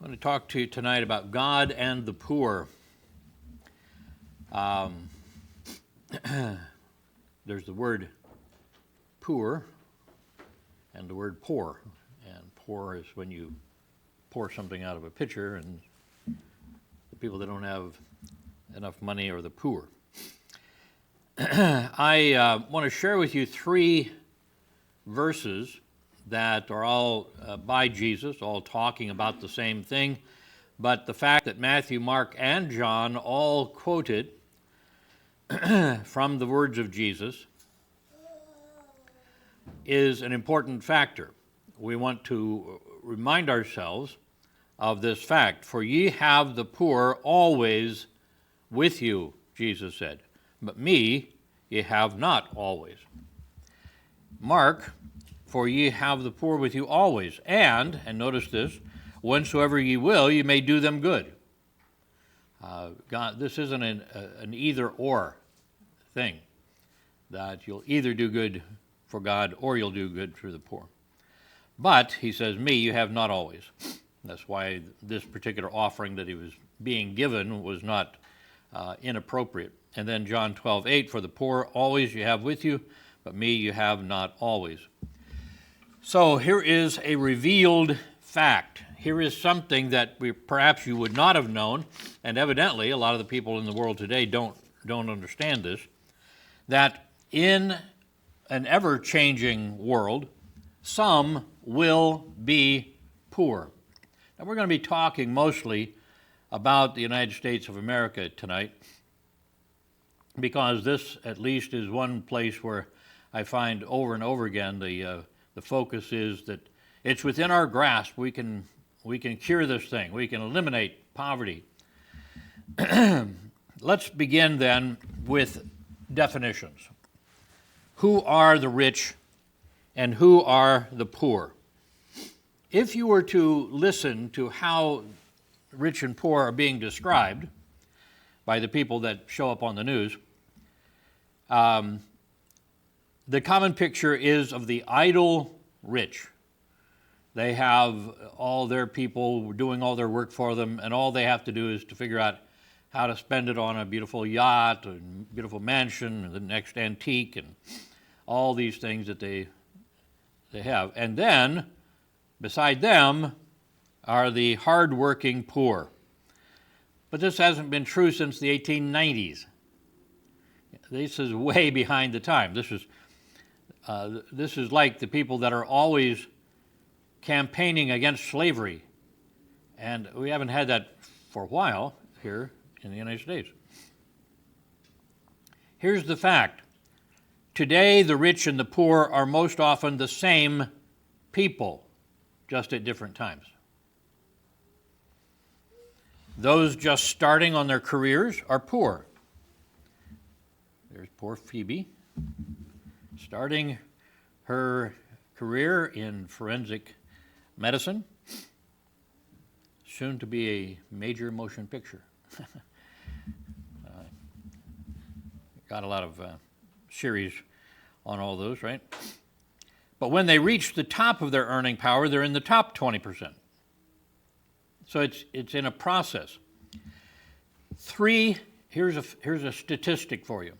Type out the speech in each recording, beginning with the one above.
I want to talk to you tonight about God and the poor. There's the word poor and the word pour. And pour is when you pour something out of a pitcher, and the people that don't have enough money are the poor. I want to share with you three verses that are all by Jesus, all talking about the same thing, but the fact that Matthew, Mark, and John all quoted from the words of Jesus is an important factor. We want to remind ourselves of this fact. For ye have the poor always with you, Jesus said, but me ye have not always. Mark, for ye have the poor with you always, and notice this, whensoever ye will, ye may do them good. God, this isn't an either-or thing, that you'll either do good for God or you'll do good for the poor. But, he says, me you have not always. That's why this particular offering that he was being given was not inappropriate. And then John 12:8, for the poor always you have with you, but me you have not always. So here is a revealed fact. Here is something that perhaps you would not have known, and evidently a lot of the people in the world today don't understand this, that in an ever-changing world, some will be poor. Now we're going to be talking mostly about the United States of America tonight, because this at least is one place where I find over and over again the focus is that it's within our grasp. We can cure this thing. We can eliminate poverty. Let's begin then with definitions. Who are the rich and who are the poor? If you were to listen to how rich and poor are being described by the people that show up on the news, the common picture is of the idle rich. They have all their people doing all their work for them, and all they have to do is to figure out how to spend it on a beautiful yacht, a beautiful mansion, the next antique, and all these things that they have. And then, beside them, are the hard-working poor. But this hasn't been true since the 1890s. This is way behind the time. This is like the people that are always campaigning against slavery. And we haven't had that for a while here in the United States. Here's the fact. Today, the rich and the poor are most often the same people, just at different times. Those just starting on their careers are poor. There's poor Phoebe, starting her career in forensic medicine, soon to be a major motion picture. Got a lot of series on all those, right? But when they reach the top of their earning power, they're in the top 20%. So it's in a process. Here's a statistic for you.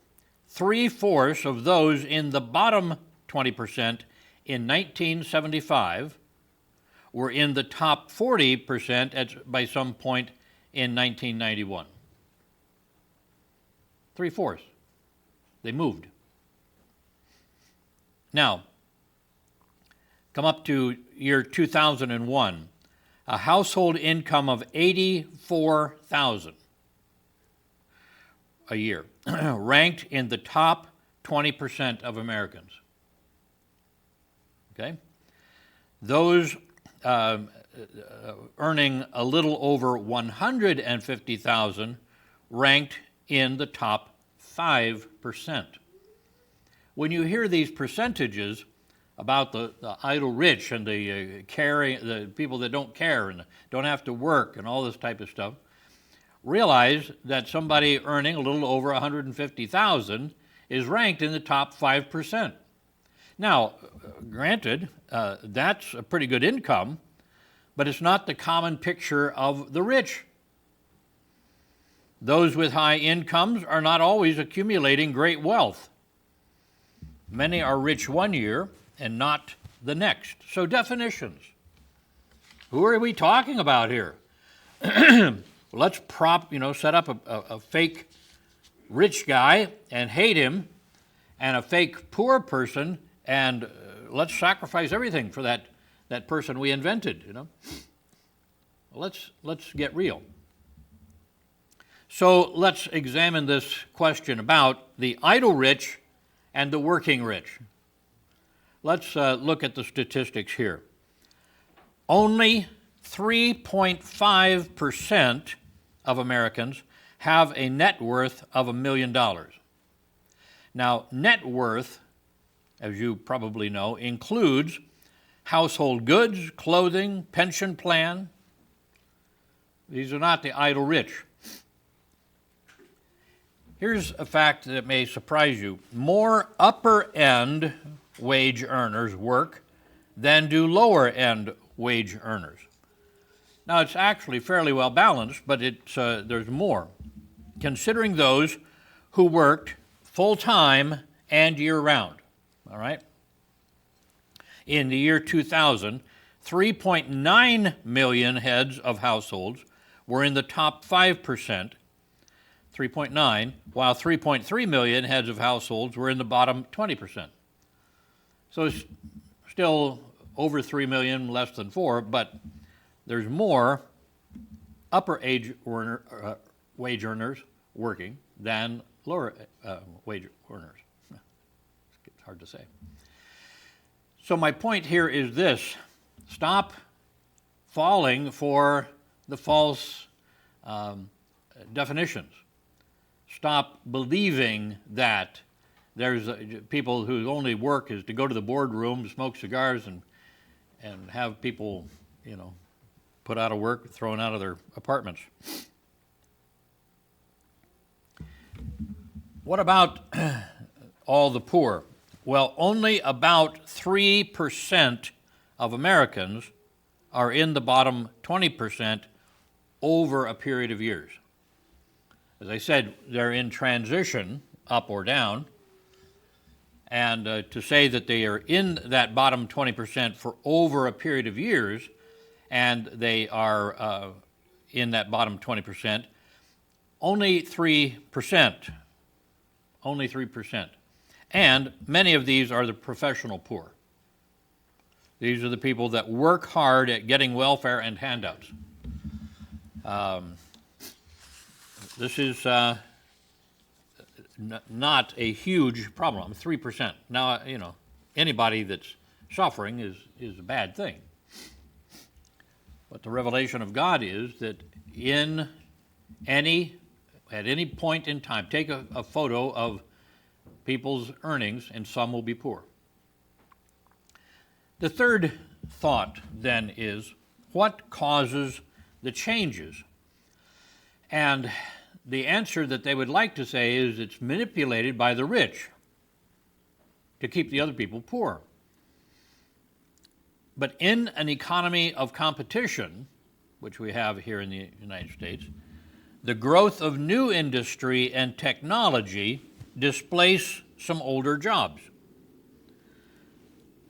3/4 of those in the bottom 20% in 1975 were in the top 40% by some point in 1991. 3/4. They moved. Now, come up to year 2001, a household income of $84,000 a year, ranked in the top 20% of Americans. Okay? Those earning a little over $150,000 ranked in the top 5%. When you hear these percentages about the idle rich and the people that don't care and don't have to work and all this type of stuff, realize that somebody earning a little over $150,000 is ranked in the top 5%. Now, granted, that's a pretty good income, but it's not the common picture of the rich. Those with high incomes are not always accumulating great wealth. Many are rich one year and not the next. So definitions. Who are we talking about here? Let's set up a fake rich guy and hate him, and a fake poor person, and let's sacrifice everything for that person we invented. Let's get real. So let's examine this question about the idle rich and the working rich. Let's look at the statistics here. Only 3.5% of Americans have a net worth of $1 million. Now, net worth, as you probably know, includes household goods, clothing, pension plan. These are not the idle rich. Here's a fact that may surprise you. More upper-end wage earners work than do lower-end wage earners. Now, it's actually fairly well balanced, but there's more. Considering those who worked full-time and year-round, all right? In the year 2000, 3.9 million heads of households were in the top 5%, 3.9, while 3.3 million heads of households were in the bottom 20%. So it's still over 3 million, less than 4, but there's more wage earners working than lower wage earners. It's hard to say. So my point here is this: stop falling for the false definitions. Stop believing that there's people whose only work is to go to the boardroom, smoke cigars, and have people, put out of work, thrown out of their apartments. What about all the poor? Well, only about 3% of Americans are in the bottom 20% over a period of years. As I said, they're in transition, up or down, and to say that they are in that bottom 20% for over a period of years, and they are in that bottom 20%, only 3%. Only 3%. And many of these are the professional poor. These are the people that work hard at getting welfare and handouts. This is not a huge problem. 3%. Now, anybody that's suffering is a bad thing. But the revelation of God is that at any point in time, take a photo of people's earnings, and some will be poor. The third thought, then, is what causes the changes? And the answer that they would like to say is it's manipulated by the rich to keep the other people poor. But in an economy of competition, which we have here in the United States, the growth of new industry and technology displace some older jobs.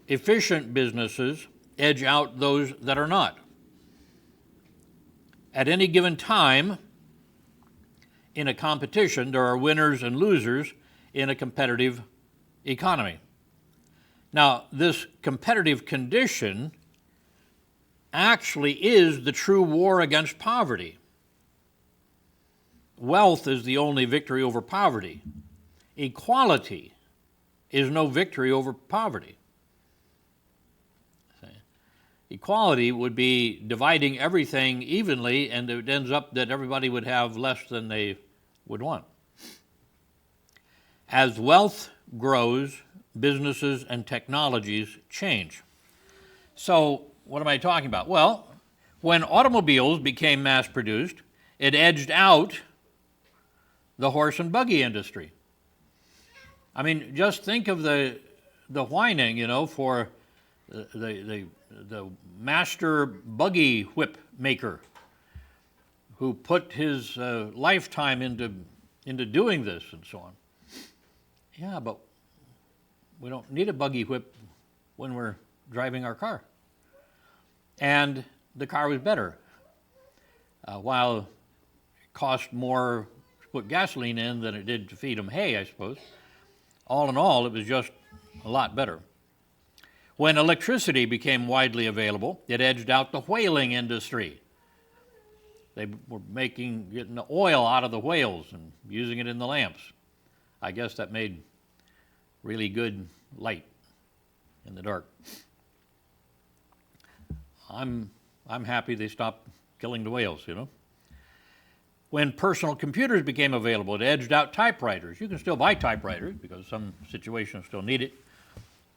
Efficient businesses edge out those that are not. At any given time, in a competition, there are winners and losers in a competitive economy. Now, this competitive condition actually is the true war against poverty. Wealth is the only victory over poverty. Equality is no victory over poverty. Equality would be dividing everything evenly, and it ends up that everybody would have less than they would want. As wealth grows, businesses and technologies change. So, what am I talking about? Well, when automobiles became mass-produced, it edged out the horse and buggy industry. I mean, just think of the whining, for the master buggy whip maker who put his lifetime into doing this and so on. Yeah, but we don't need a buggy whip when we're driving our car. And the car was better. While it cost more to put gasoline in than it did to feed them hay, I suppose, all in all, it was just a lot better. When electricity became widely available, it edged out the whaling industry. They were getting the oil out of the whales and using it in the lamps. I guess that made really good light in the dark. I'm happy they stopped killing the whales, you know. When personal computers became available, it edged out typewriters. You can still buy typewriters because some situations still need it.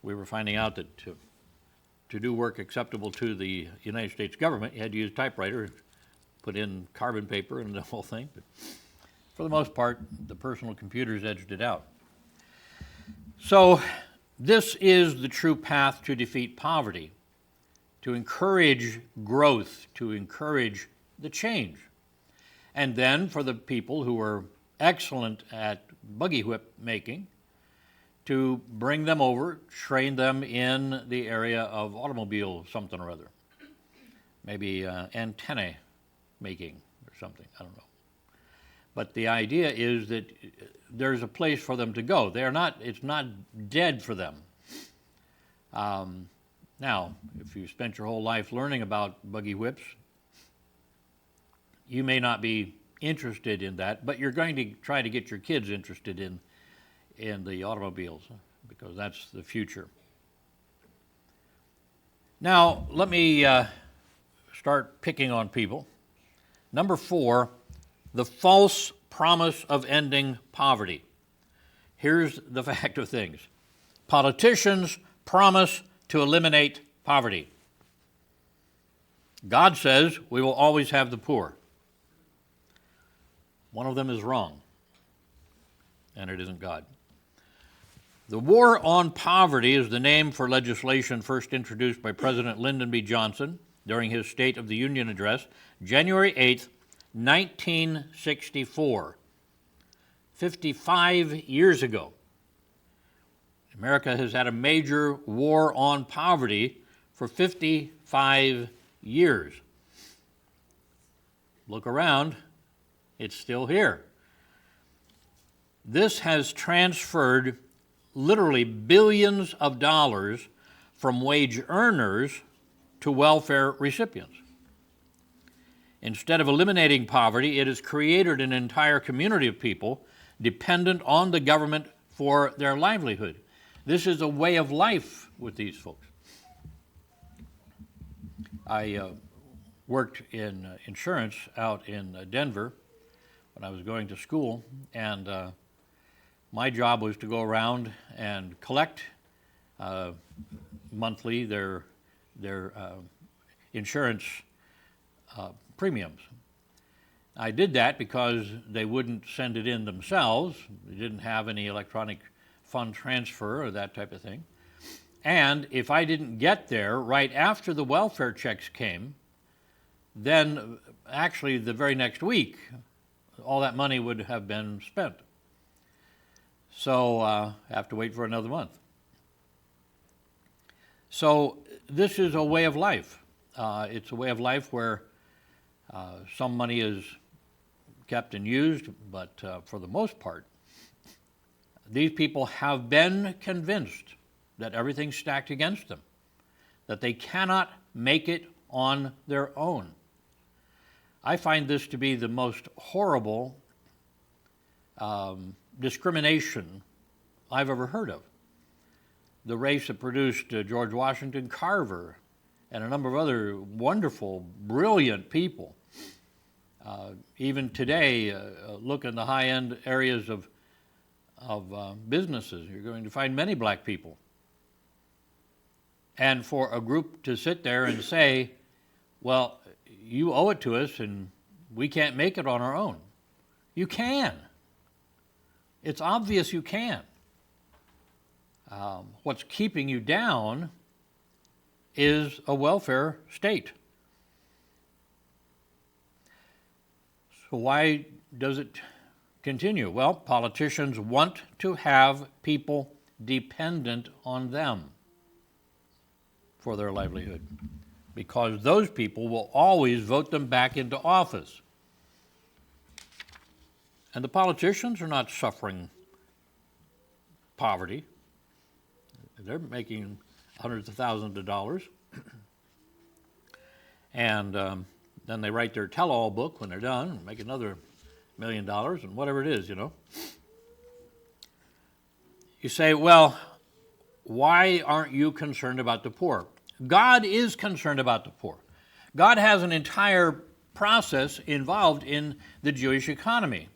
We were finding out that to do work acceptable to the United States government, you had to use a typewriter, put in carbon paper and the whole thing. But for the most part, the personal computers edged it out. So this is the true path to defeat poverty, to encourage growth, to encourage the change. And then for the people who are excellent at buggy whip making, to bring them over, train them in the area of automobile something or other. Maybe antennae making or something, I don't know. But the idea is that there's a place for them to go. It's not dead for them. Now, if you spent your whole life learning about buggy whips, you may not be interested in that, but you're going to try to get your kids interested in the automobiles because that's the future. Now, let me start picking on people. Number 4, the false promise of ending poverty. Here's the fact of things. Politicians promise to eliminate poverty. God says we will always have the poor. One of them is wrong, and it isn't God. The War on Poverty is the name for legislation first introduced by President Lyndon B. Johnson during his State of the Union address, January 8th, 1964, 55 years ago. America has had a major war on poverty for 55 years. Look around, it's still here. This has transferred literally billions of dollars from wage earners to welfare recipients. Instead of eliminating poverty, it has created an entire community of people dependent on the government for their livelihood. This is a way of life with these folks. I worked in insurance out in Denver when I was going to school, and my job was to go around and collect monthly their insurance premiums. I did that because they wouldn't send it in themselves. They didn't have any electronic fund transfer or that type of thing. And if I didn't get there right after the welfare checks came, then actually the very next week, all that money would have been spent. So I have to wait for another month. So this is a way of life. It's a way of life where some money is kept and used, but for the most part, these people have been convinced that everything's stacked against them, that they cannot make it on their own. I find this to be the most horrible discrimination I've ever heard of. The race that produced George Washington Carver and a number of other wonderful, brilliant people. Even today, look in the high-end areas of businesses, you're going to find many black people. And for a group to sit there and say, well, you owe it to us and we can't make it on our own. You can. It's obvious you can. What's keeping you down is a welfare state. So why does it continue? Well, politicians want to have people dependent on them for their livelihood, because those people will always vote them back into office. And the politicians are not suffering poverty. They're making hundreds of thousands of dollars. And then they write their tell-all book when they're done and make another $1 million and whatever it is, you know. You say, well, why aren't you concerned about the poor? God is concerned about the poor. God has an entire process involved in the Jewish economy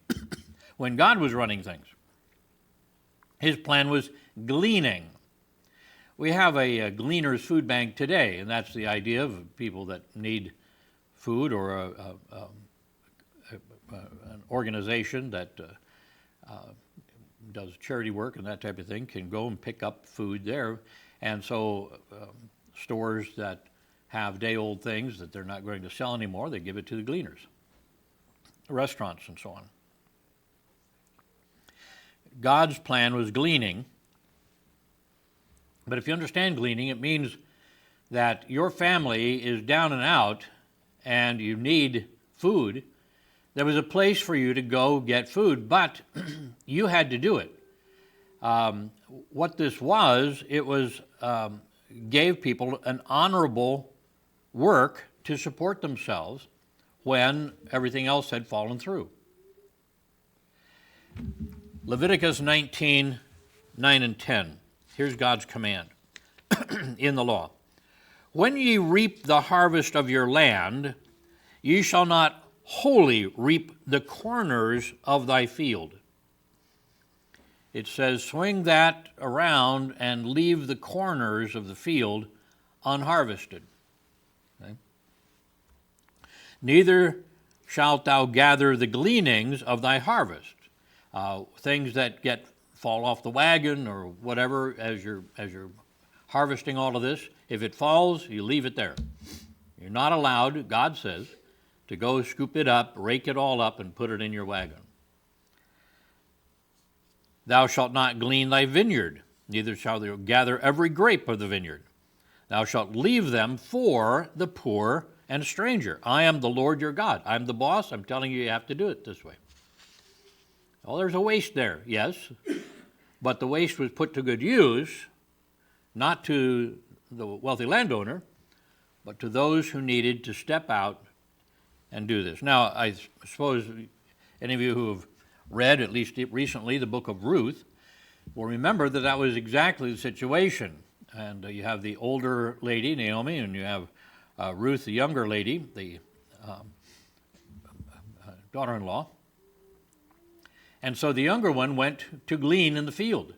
when God was running things. His plan was gleaning. We have a gleaner's food bank today, and that's the idea of people that need food, or an organization that does charity work and that type of thing can go and pick up food there. And so stores that have day-old things that they're not going to sell anymore, they give it to the gleaners, restaurants and so on. God's plan was gleaning, but if you understand gleaning, it means that your family is down and out and you need food. There was a place for you to go get food, but you had to do it. What this was, it was gave people an honorable work to support themselves when everything else had fallen through. Leviticus 19, 9 and 10. Here's God's command in the law. When ye reap the harvest of your land, ye shall not wholly reap the corners of thy field. It says, swing that around and leave the corners of the field unharvested. Okay? Neither shalt thou gather the gleanings of thy harvest. Things that fall off the wagon or whatever as you're harvesting all of this, if it falls, you leave it there. You're not allowed, God says, to go scoop it up, rake it all up, and put it in your wagon. Thou shalt not glean thy vineyard, neither shalt thou gather every grape of the vineyard. Thou shalt leave them for the poor and stranger. I am the Lord your God. I'm the boss. I'm telling you, you have to do it this way. Well, there's a waste there, yes, but the waste was put to good use, not to the wealthy landowner, but to those who needed to step out and do this. Now, I suppose any of you who have read, at least recently, the book of Ruth will remember that that was exactly the situation. And you have the older lady, Naomi, and you have Ruth, the younger lady, the daughter-in-law. And so the younger one went to glean in the field.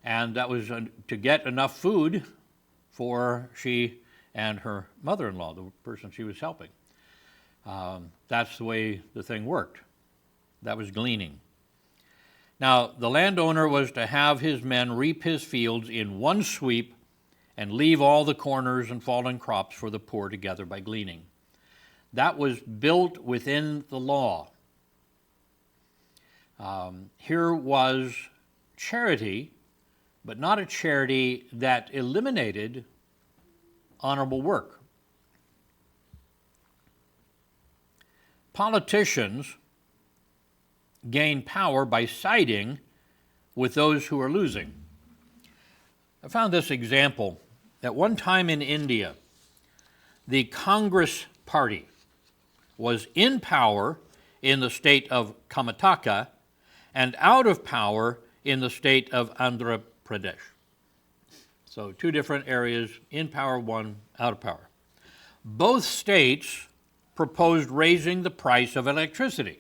And that was to get enough food for she and her mother-in-law, the person she was helping. That's the way the thing worked. That was gleaning. Now, the landowner was to have his men reap his fields in one sweep and leave all the corners and fallen crops for the poor to gather by gleaning. That was built within the law. Here was charity, but not a charity that eliminated honorable work. Politicians gain power by siding with those who are losing. I found this example. At one time in India, the Congress Party was in power in the state of Karnataka and out of power in the state of Andhra Pradesh. So two different areas, in power, one out of power. Both states proposed raising the price of electricity.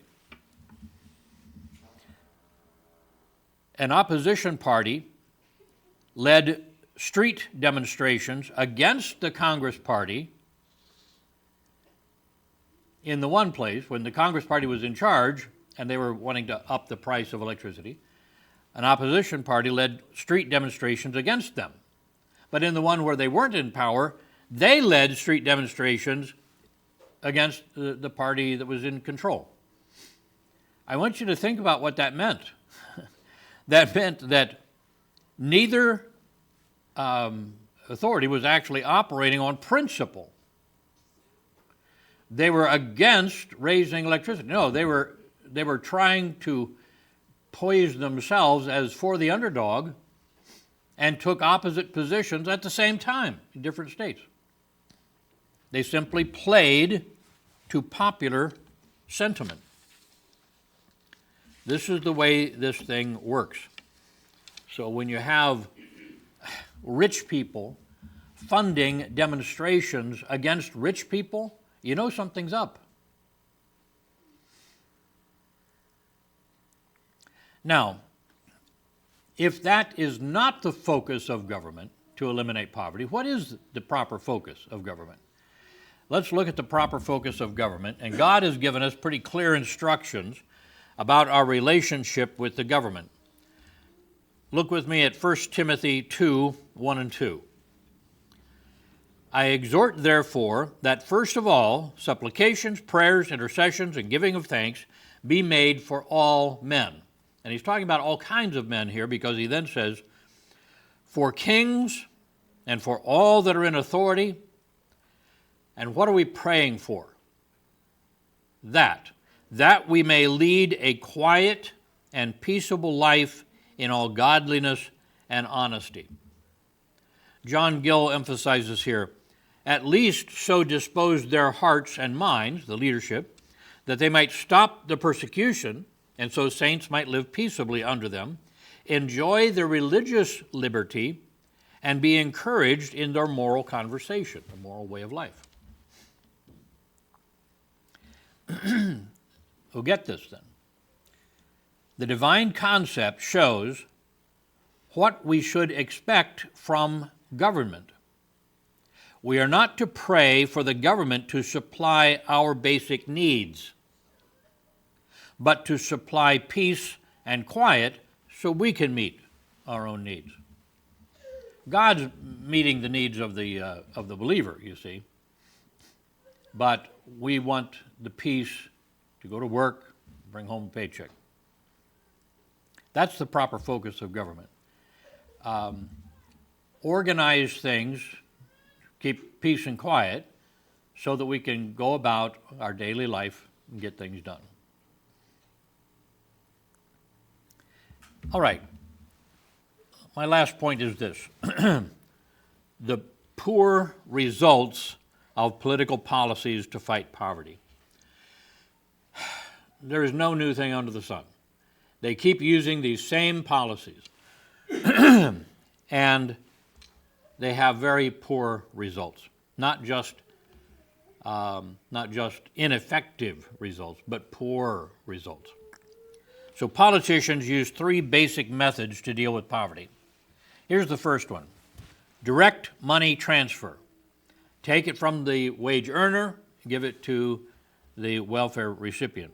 An opposition party led street demonstrations against the Congress Party in the one place when the Congress Party was in charge and they were wanting to up the price of electricity. An opposition party led street demonstrations against them. But in the one where they weren't in power, they led street demonstrations against the party that was in control. I want you to think about what that meant. That meant that neither authority was actually operating on principle. They were against raising electricity. No, they were trying to poise themselves as for the underdog and took opposite positions at the same time in different states. They simply played to popular sentiment. This is the way this thing works. So when you have rich people funding demonstrations against rich people, you know something's up. Now, if that is not the focus of government to eliminate poverty, what is the proper focus of government? Let's look at the proper focus of government, and God has given us pretty clear instructions about our relationship with the government. Look with me at 1 Timothy 2, 1 and 2. I exhort, therefore, that first of all, supplications, prayers, intercessions, and giving of thanks be made for all men. And he's talking about all kinds of men here, because he then says, for kings and for all that are in authority. And what are we praying for? That we may lead a quiet and peaceable life in all godliness and honesty. John Gill emphasizes here, at least so dispose their hearts and minds, the leadership, that they might stop the persecution, and so saints might live peaceably under them, enjoy their religious liberty, and be encouraged in their moral conversation, their moral way of life. We'll get this then. The divine concept shows what we should expect from government. We are not to pray for the government to supply our basic needs, but to supply peace and quiet so we can meet our own needs. God's meeting the needs of the believer, you see, but we want the peace to go to work, bring home a paycheck. That's the proper focus of government. Organize things, keep peace and quiet, so that we can go about our daily life and get things done. All right. My last point is this. The poor results of political policies to fight poverty. There is no new thing under the sun. They keep using these same policies, and they have very poor results. Not just ineffective results, but poor results. So politicians use three basic methods to deal with poverty. Here's the first one: direct money transfer. Take it from the wage earner, give it to the welfare recipient.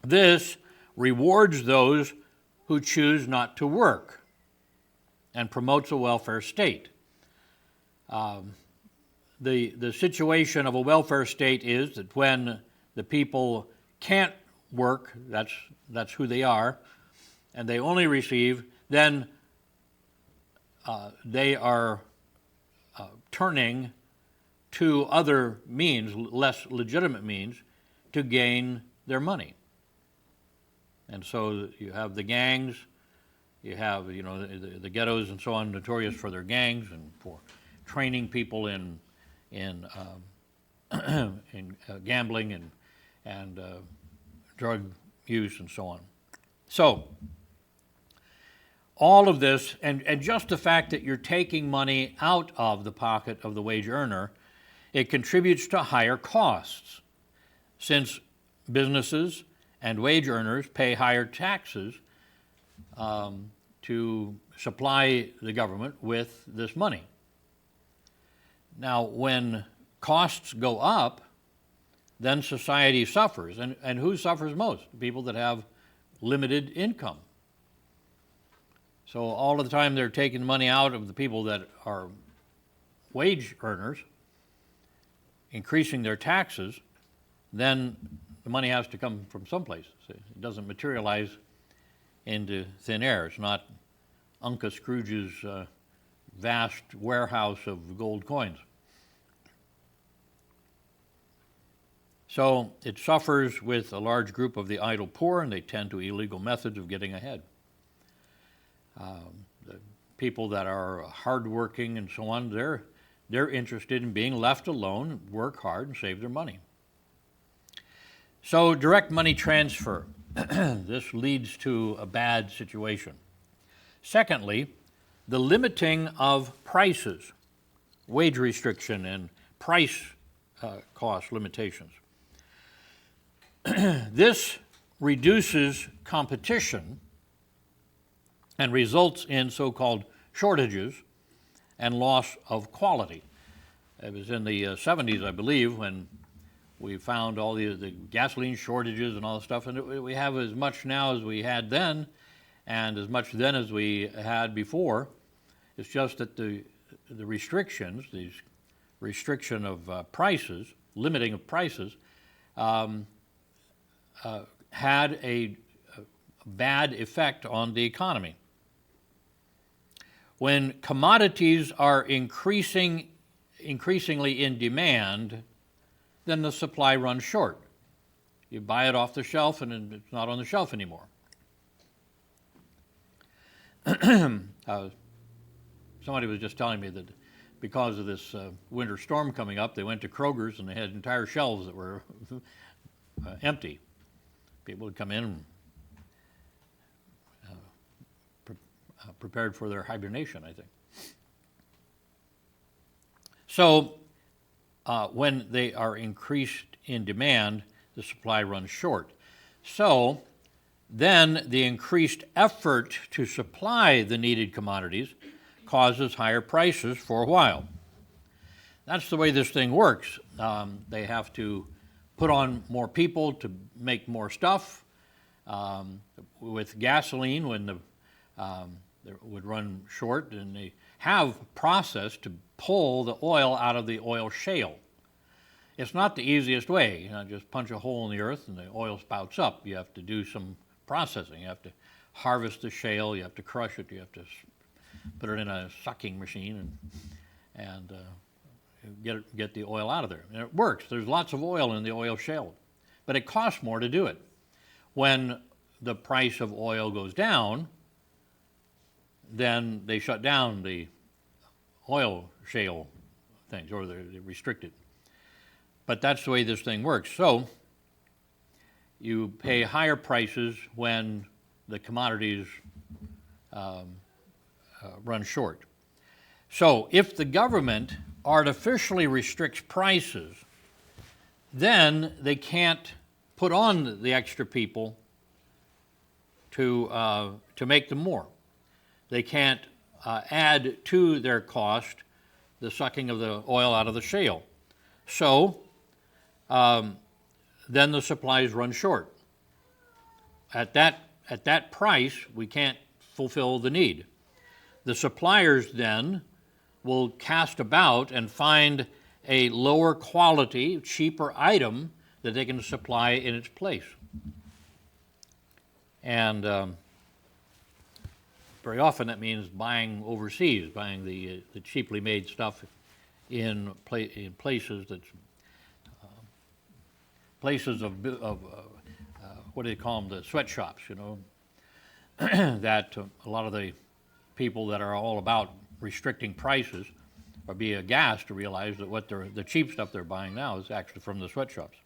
This rewards those who choose not to work and promotes a welfare state. The situation of a welfare state is that when the people can't work, that's who they are, and they only receive, then they are turning to other means, less legitimate means, to gain their money. And so you have the gangs, you have the ghettos and so on, notorious for their gangs and for training people in gambling and drug use and so on. So all of this, and just the fact that you're taking money out of the pocket of the wage earner, it contributes to higher costs, since businesses and wage earners pay higher taxes to supply the government with this money. Now, when costs go up, then society suffers. And who suffers most? People that have limited income. So all of the time they're taking money out of the people that are wage earners increasing their taxes, then the money has to come from someplace. It doesn't materialize into thin air. It's not Uncle Scrooge's vast warehouse of gold coins. So it suffers with a large group of the idle poor, and they tend to illegal methods of getting ahead. The people that are hardworking and so on, they're interested in being left alone, work hard, and save their money. So direct money transfer, this leads to a bad situation. Secondly, the limiting of prices, wage restriction and price cost limitations. This reduces competition and results in so-called shortages and loss of quality. It was in the 70s, I believe, when we found all the gasoline shortages and all the stuff, and we have as much now as we had then, and as much then as we had before. It's just that the restrictions, these restriction of prices, limiting of prices, had a bad effect on the economy. When commodities are increasingly in demand, then the supply runs short. You buy it off the shelf and it's not on the shelf anymore. Somebody was just telling me that because of this winter storm coming up, they went to Kroger's and they had entire shelves that were empty. People would come in and prepared for their hibernation, I think. So when they are increased in demand, the supply runs short. So then the increased effort to supply the needed commodities causes higher prices for a while. That's the way this thing works. They have to put on more people to make more stuff. With gasoline, when it would run short, and they have a process to pull the oil out of the oil shale. It's not the easiest way. Just punch a hole in the earth and the oil spouts up. You have to do some processing. You have to harvest the shale. You have to crush it. You have to put it in a sucking machine and get the oil out of there. And it works. There's lots of oil in the oil shale, but it costs more to do it. When the price of oil goes down, then they shut down the oil shale things, or they restrict it. But that's the way this thing works. So you pay higher prices when the commodities run short. So if the government artificially restricts prices, then they can't put on the extra people to make them more. They can't add to their cost the sucking of the oil out of the shale. So then the supplies run short. At that price, we can't fulfill the need. The suppliers then will cast about and find a lower quality, cheaper item that they can supply in its place. And very often that means buying overseas, buying the cheaply made stuff in places that's places of what do they call them, the sweatshops, you know, that a lot of the people that are all about restricting prices are being aghast to realize that what the cheap stuff they're buying now is actually from the sweatshops.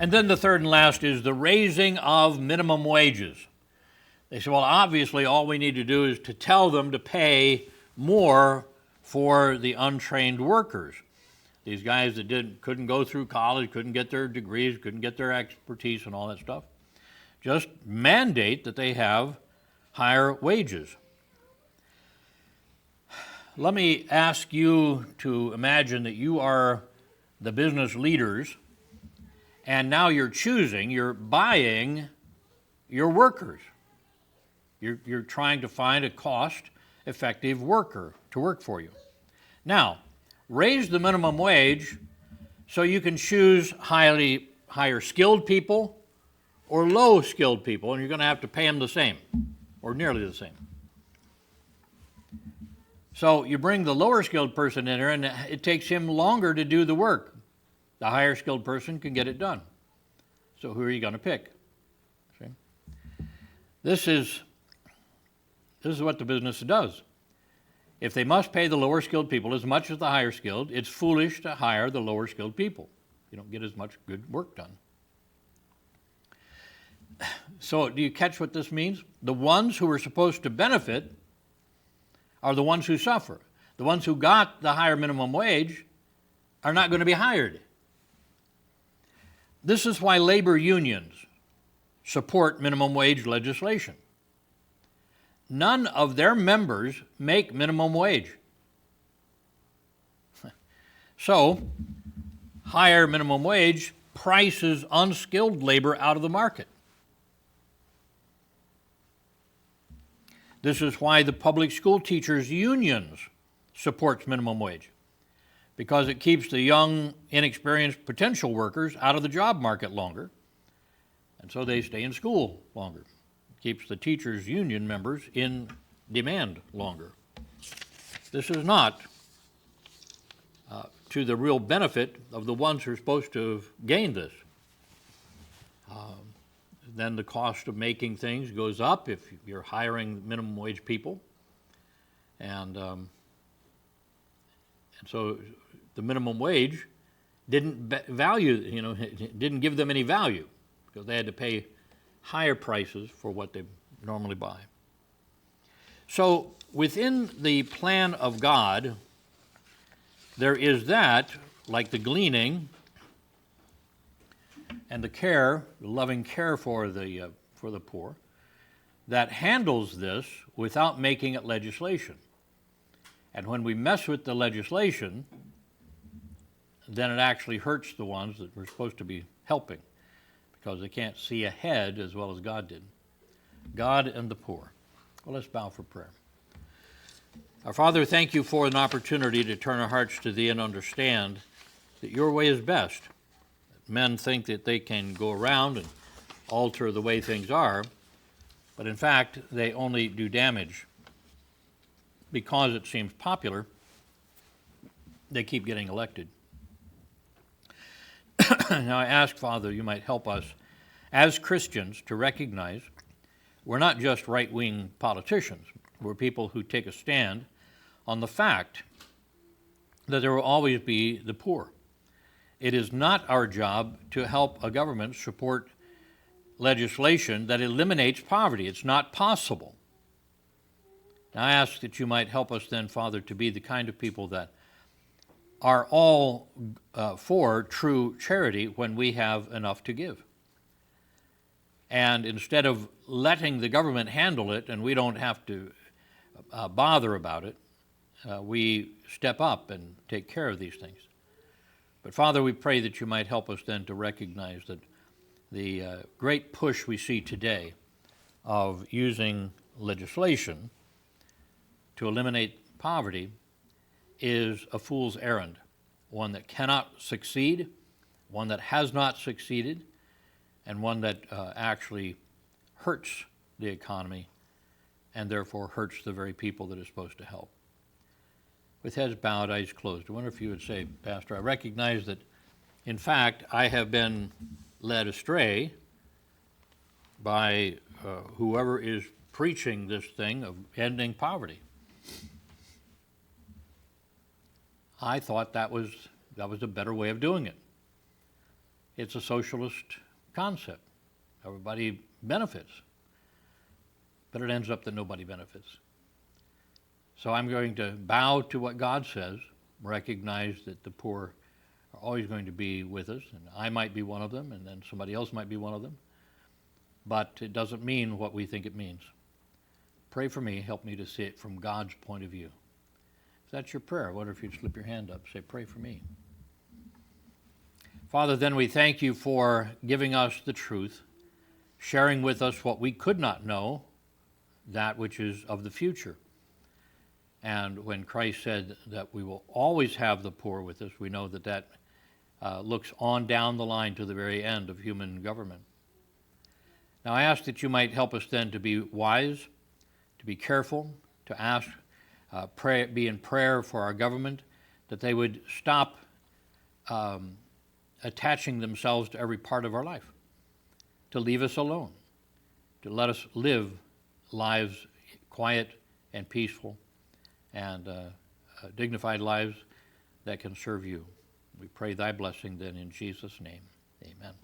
And then the third and last is the raising of minimum wages. They say, well, obviously all we need to do is to tell them to pay more for the untrained workers. These guys that couldn't go through college, couldn't get their degrees, couldn't get their expertise and all that stuff. Just mandate that they have higher wages. Let me ask you to imagine that you are the business leaders, and now you're buying your workers. You're trying to find a cost-effective worker to work for you. Now, raise the minimum wage so you can choose higher skilled people or low skilled people, and you're going to have to pay them the same or nearly the same. So you bring the lower skilled person in here, and it takes him longer to do the work. The higher skilled person can get it done. So who are you going to pick? See? This is what the business does. If they must pay the lower skilled people as much as the higher skilled, it's foolish to hire the lower skilled people. You don't get as much good work done. So do you catch what this means? The ones who are supposed to benefit are the ones who suffer. The ones who got the higher minimum wage are not going to be hired. This is why labor unions support minimum wage legislation. None of their members make minimum wage. So, higher minimum wage prices unskilled labor out of the market. This is why the public school teachers' unions supports minimum wage, because it keeps the young, inexperienced potential workers out of the job market longer, and so they stay in school longer. It keeps the teachers' union members in demand longer. This is not to the real benefit of the ones who are supposed to have gained this. Then the cost of making things goes up if you're hiring minimum wage people. And so the minimum wage didn't didn't give them any value because they had to pay higher prices for what they normally buy. So within the plan of God, there is that, like the gleaning and the care, the loving care for the poor, that handles this without making it legislation. And when we mess with the legislation, then it actually hurts the ones that we're supposed to be helping because they can't see ahead as well as God did. God and the poor. Well, let's bow for prayer. Our Father, thank you for an opportunity to turn our hearts to Thee and understand that Your way is best. Men think that they can go around and alter the way things are, but in fact, they only do damage. Because it seems popular, they keep getting elected. Now I ask, Father, You might help us as Christians to recognize we're not just right-wing politicians. We're people who take a stand on the fact that there will always be the poor. It is not our job to help a government support legislation that eliminates poverty. It's not possible. Now I ask that You might help us then, Father, to be the kind of people that are all for true charity when we have enough to give. And instead of letting the government handle it and we don't have to bother about it, we step up and take care of these things. But Father, we pray that You might help us then to recognize that the great push we see today of using legislation to eliminate poverty is a fool's errand, one that cannot succeed, one that has not succeeded, and one that actually hurts the economy and therefore hurts the very people that it's supposed to help. With heads bowed, eyes closed, I wonder if you would say, Pastor, I recognize that, in fact, I have been led astray by whoever is preaching this thing of ending poverty. I thought that was a better way of doing it. It's a socialist concept. Everybody benefits. But it ends up that nobody benefits. So I'm going to bow to what God says, recognize that the poor are always going to be with us, and I might be one of them, and then somebody else might be one of them. But it doesn't mean what we think it means. Pray for me, help me to see it from God's point of view. If that's your prayer, I wonder if you'd slip your hand up, say, pray for me. Father, then we thank You for giving us the truth, sharing with us what we could not know, that which is of the future. And when Christ said that we will always have the poor with us, we know that that looks on down the line to the very end of human government. Now I ask that you might help us then to be wise, to be careful, to ask, be in prayer for our government, that they would stop attaching themselves to every part of our life, to leave us alone, to let us live lives quiet and peaceful and dignified lives that can serve you. We pray thy blessing then in Jesus' name. Amen.